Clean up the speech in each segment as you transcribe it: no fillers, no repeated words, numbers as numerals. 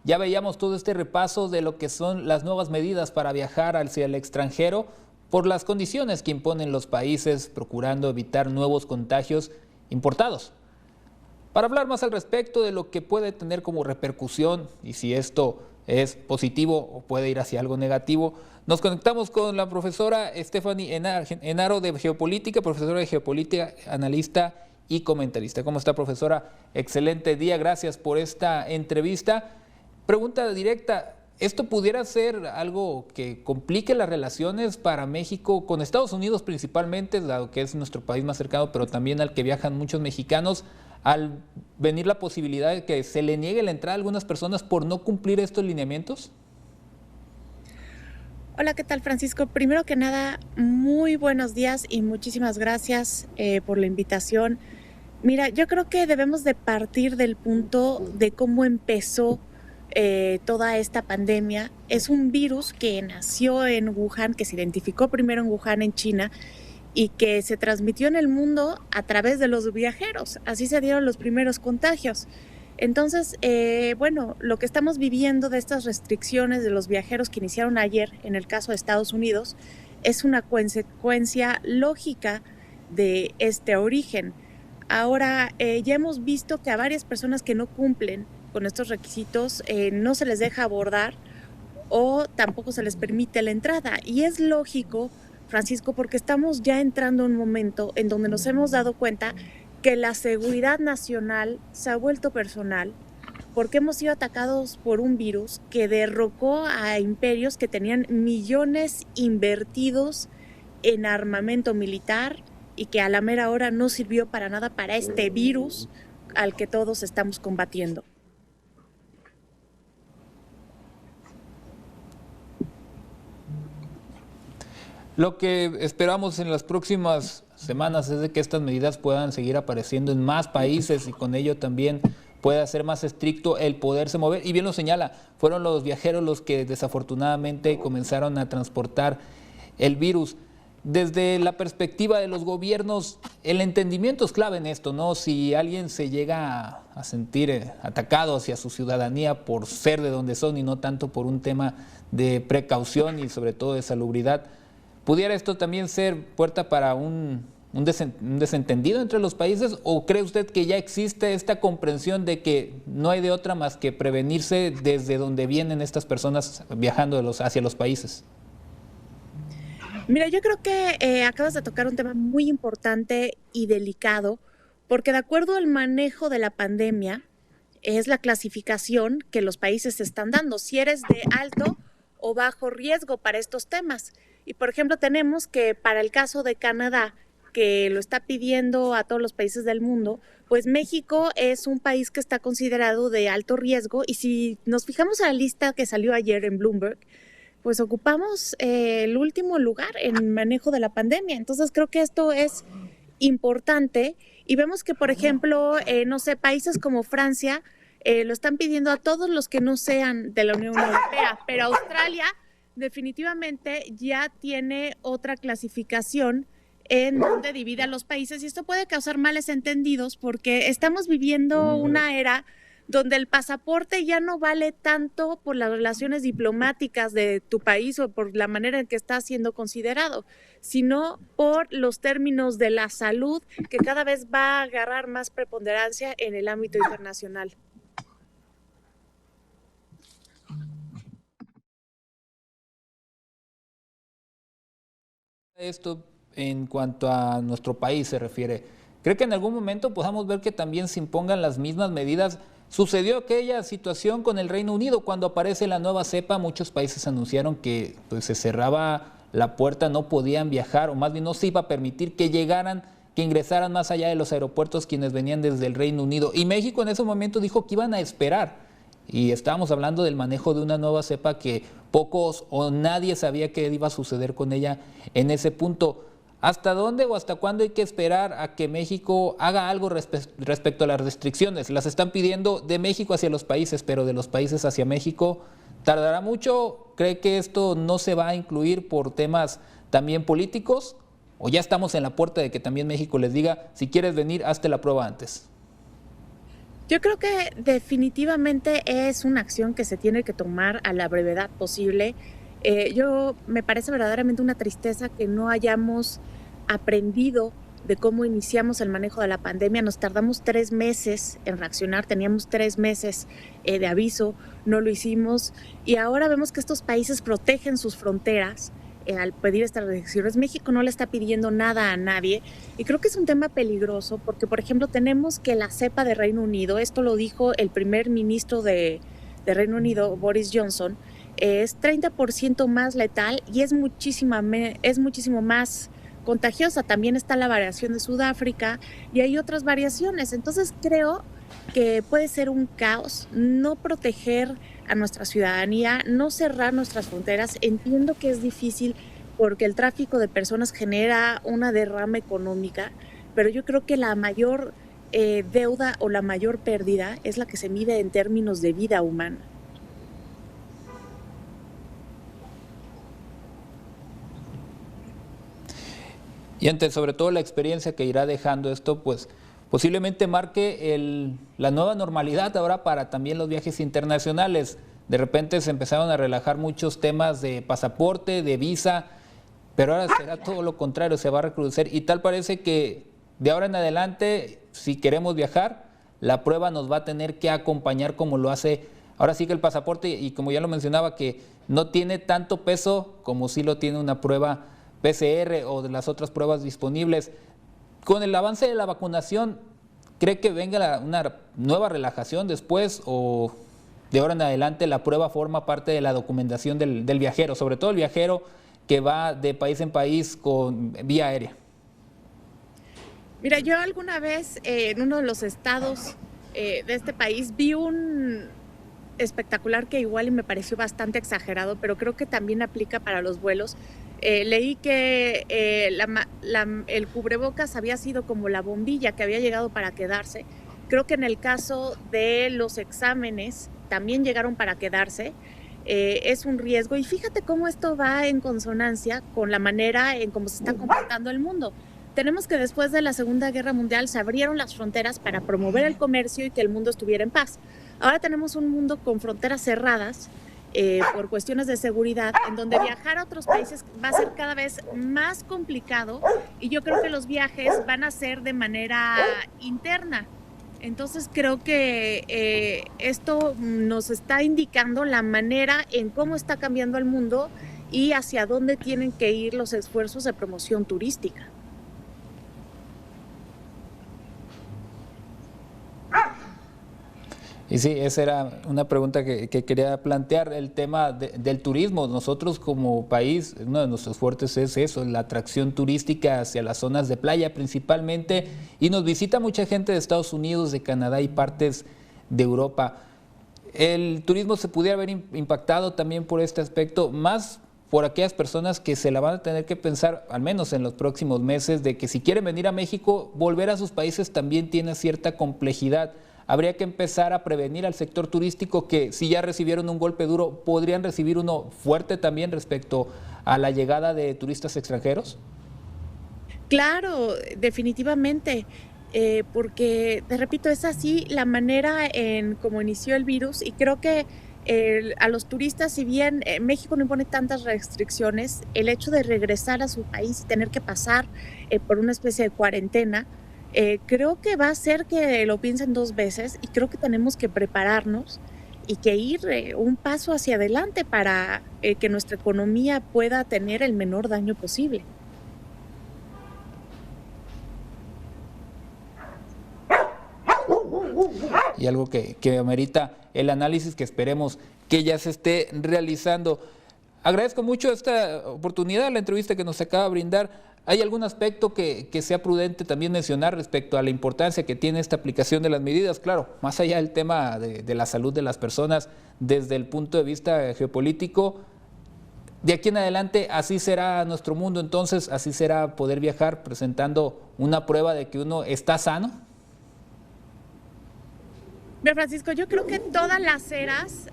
Ya veíamos todo este repaso de lo que son las nuevas medidas para viajar hacia el extranjero por las condiciones que imponen los países, procurando evitar nuevos contagios importados. Para hablar más al respecto de lo que puede tener como repercusión y si esto es positivo o puede ir hacia algo negativo, nos conectamos con la profesora Stephanie Enaro de Geopolítica, profesora de Geopolítica, analista y comentarista. ¿Cómo está, profesora? Excelente día, gracias por esta entrevista. Pregunta directa, ¿esto pudiera ser algo que complique las relaciones para México con Estados Unidos principalmente, dado que es nuestro país más cercano, pero también al que viajan muchos mexicanos, al venir la posibilidad de que se le niegue la entrada a algunas personas por no cumplir estos lineamientos? Hola, ¿qué tal, Francisco? Primero que nada, muy buenos días y muchísimas gracias por la invitación. Mira, yo creo que debemos de partir del punto de cómo empezó toda esta pandemia. Es un virus que nació en Wuhan, que se identificó primero en Wuhan, en China, y que se transmitió en el mundo a través de los viajeros. Así se dieron los primeros contagios. Entonces, bueno, lo que estamos viviendo de estas restricciones de los viajeros que iniciaron ayer, en el caso de Estados Unidos, es una consecuencia lógica de este origen. Ahora, ya hemos visto que a varias personas que no cumplen con estos requisitos no se les deja abordar o tampoco se les permite la entrada. Y es lógico, Francisco, porque estamos ya entrando en un momento en donde nos hemos dado cuenta que la seguridad nacional se ha vuelto personal porque hemos sido atacados por un virus que derrocó a imperios que tenían millones invertidos en armamento militar y que a la mera hora no sirvió para nada para este virus al que todos estamos combatiendo. Lo que esperamos en las próximas semanas es de que estas medidas puedan seguir apareciendo en más países y con ello también pueda ser más estricto el poderse mover. Y bien lo señala, fueron los viajeros los que desafortunadamente comenzaron a transportar el virus. Desde la perspectiva de los gobiernos, el entendimiento es clave en esto, ¿no? Si alguien se llega a sentir atacado hacia su ciudadanía por ser de donde son y no tanto por un tema de precaución y sobre todo de salubridad, ¿pudiera esto también ser puerta para un desentendido entre los países o cree usted que ya existe esta comprensión de que no hay de otra más que prevenirse desde donde vienen estas personas viajando hacia los países? Mira, yo creo que acabas de tocar un tema muy importante y delicado, porque de acuerdo al manejo de la pandemia, es la clasificación que los países están dando, si eres de alto o bajo riesgo para estos temas. Y por ejemplo, tenemos que para el caso de Canadá, que lo está pidiendo a todos los países del mundo, pues México es un país que está considerado de alto riesgo y si nos fijamos en la lista que salió ayer en Bloomberg, pues ocupamos el último lugar en manejo de la pandemia. Entonces creo que esto es importante y vemos que, por ejemplo, no sé, países como Francia lo están pidiendo a todos los que no sean de la Unión Europea, pero Australia definitivamente ya tiene otra clasificación en donde divide a los países y esto puede causar males entendidos porque estamos viviendo una era donde el pasaporte ya no vale tanto por las relaciones diplomáticas de tu país o por la manera en que está siendo considerado, sino por los términos de la salud que cada vez va a agarrar más preponderancia en el ámbito internacional. Esto en cuanto a nuestro país se refiere. ¿Cree que en algún momento podamos ver que también se impongan las mismas medidas? Sucedió aquella situación con el Reino Unido cuando aparece la nueva cepa, muchos países anunciaron que pues, se cerraba la puerta, no podían viajar o más bien no se iba a permitir que llegaran, que ingresaran más allá de los aeropuertos quienes venían desde el Reino Unido. Y México en ese momento dijo que iban a esperar. Y estábamos hablando del manejo de una nueva cepa que pocos o nadie sabía qué iba a suceder con ella en ese punto. ¿Hasta dónde o hasta cuándo hay que esperar a que México haga algo respecto a las restricciones? Las están pidiendo de México hacia los países, pero de los países hacia México, ¿tardará mucho? ¿Cree que esto no se va a incluir por temas también políticos? ¿O ya estamos en la puerta de que también México les diga, si quieres venir, hazte la prueba antes? Yo creo que definitivamente es una acción que se tiene que tomar a la brevedad posible. Yo me parece verdaderamente una tristeza que no hayamos aprendido de cómo iniciamos el manejo de la pandemia. Nos tardamos 3 meses en reaccionar, teníamos 3 meses de aviso, no lo hicimos y ahora vemos que estos países protegen sus fronteras al pedir estas restricciones. México no le está pidiendo nada a nadie y creo que es un tema peligroso porque, por ejemplo, tenemos que la cepa de Reino Unido, esto lo dijo el primer ministro de Reino Unido, Boris Johnson, es 30% más letal y es muchísimo más contagiosa. También está la variación de Sudáfrica y hay otras variaciones. Entonces creo que puede ser un caos no proteger a nuestra ciudadanía, no cerrar nuestras fronteras. Entiendo que es difícil porque el tráfico de personas genera una derrama económica, pero yo creo que la mayor deuda o la mayor pérdida es la que se mide en términos de vida humana. Y ante sobre todo la experiencia que irá dejando esto, pues posiblemente marque la nueva normalidad ahora para también los viajes internacionales. De repente se empezaron a relajar muchos temas de pasaporte, de visa, pero ahora será todo lo contrario, se va a recrudecer y tal parece que de ahora en adelante, si queremos viajar, la prueba nos va a tener que acompañar como lo hace ahora sí que el pasaporte y como ya lo mencionaba, que no tiene tanto peso como sí lo tiene una prueba PCR o de las otras pruebas disponibles. Con el avance de la vacunación, ¿cree que venga una nueva relajación después o de ahora en adelante la prueba forma parte de la documentación del viajero, sobre todo el viajero que va de país en país con vía aérea? Mira, yo alguna vez en uno de los estados de este país vi un espectacular que igual y me pareció bastante exagerado, pero creo que también aplica para los vuelos. Leí que el cubrebocas había sido como la bombilla que había llegado para quedarse. Creo que en el caso de los exámenes también llegaron para quedarse. Es un riesgo y fíjate cómo esto va en consonancia con la manera en cómo se está comportando el mundo. Tenemos que después de la Segunda Guerra Mundial se abrieron las fronteras para promover el comercio y que el mundo estuviera en paz. Ahora tenemos un mundo con fronteras cerradas por cuestiones de seguridad, en donde viajar a otros países va a ser cada vez más complicado y yo creo que los viajes van a ser de manera interna. Entonces creo que esto nos está indicando la manera en cómo está cambiando el mundo y hacia dónde tienen que ir los esfuerzos de promoción turística. Y sí, esa era una pregunta que quería plantear, el tema del turismo. Nosotros como país, uno de nuestros fuertes es eso, la atracción turística hacia las zonas de playa principalmente, y nos visita mucha gente de Estados Unidos, de Canadá y partes de Europa. El turismo se pudiera haber impactado también por este aspecto, más por aquellas personas que se la van a tener que pensar, al menos en los próximos meses, de que si quieren venir a México, volver a sus países también tiene cierta complejidad. Habría que empezar a prevenir al sector turístico que si ya recibieron un golpe duro, ¿podrían recibir uno fuerte también respecto a la llegada de turistas extranjeros? Claro, definitivamente, porque, te repito, es así la manera en cómo inició el virus y creo que a los turistas, si bien México no impone tantas restricciones, el hecho de regresar a su país y tener que pasar por una especie de cuarentena, creo que va a hacer que lo piensen 2 veces y creo que tenemos que prepararnos y que ir un paso hacia adelante para que nuestra economía pueda tener el menor daño posible. Y algo que amerita el análisis que esperemos que ya se esté realizando. Agradezco mucho esta oportunidad, la entrevista que nos acaba de brindar. ¿Hay algún aspecto que sea prudente también mencionar respecto a la importancia que tiene esta aplicación de las medidas? Claro, más allá del tema de la salud de las personas, desde el punto de vista geopolítico, de aquí en adelante así será nuestro mundo, entonces así será poder viajar presentando una prueba de que uno está sano. Mira, Francisco, yo creo que todas las eras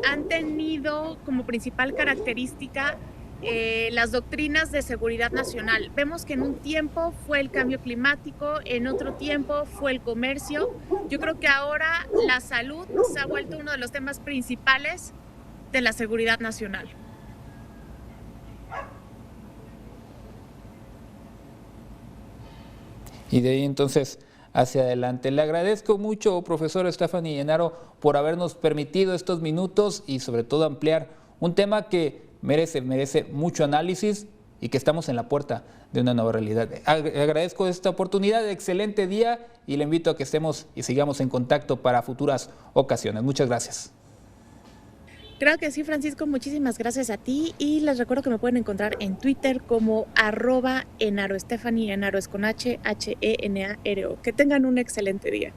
han tenido como principal característica las doctrinas de seguridad nacional. Vemos que en un tiempo fue el cambio climático, en otro tiempo fue el comercio. Yo creo que ahora la salud se ha vuelto uno de los temas principales de la seguridad nacional. Y de ahí entonces hacia adelante. Le agradezco mucho, profesor Stephanie Llenaro, por habernos permitido estos minutos y sobre todo ampliar un tema que merece mucho análisis y que estamos en la puerta de una nueva realidad. Agradezco esta oportunidad, excelente día y le invito a que estemos y sigamos en contacto para futuras ocasiones. Muchas gracias. Creo que sí, Francisco, muchísimas gracias a ti y les recuerdo que me pueden encontrar en Twitter como @Enaro, Stephanie Enaro es con H, Henaro. Que tengan un excelente día.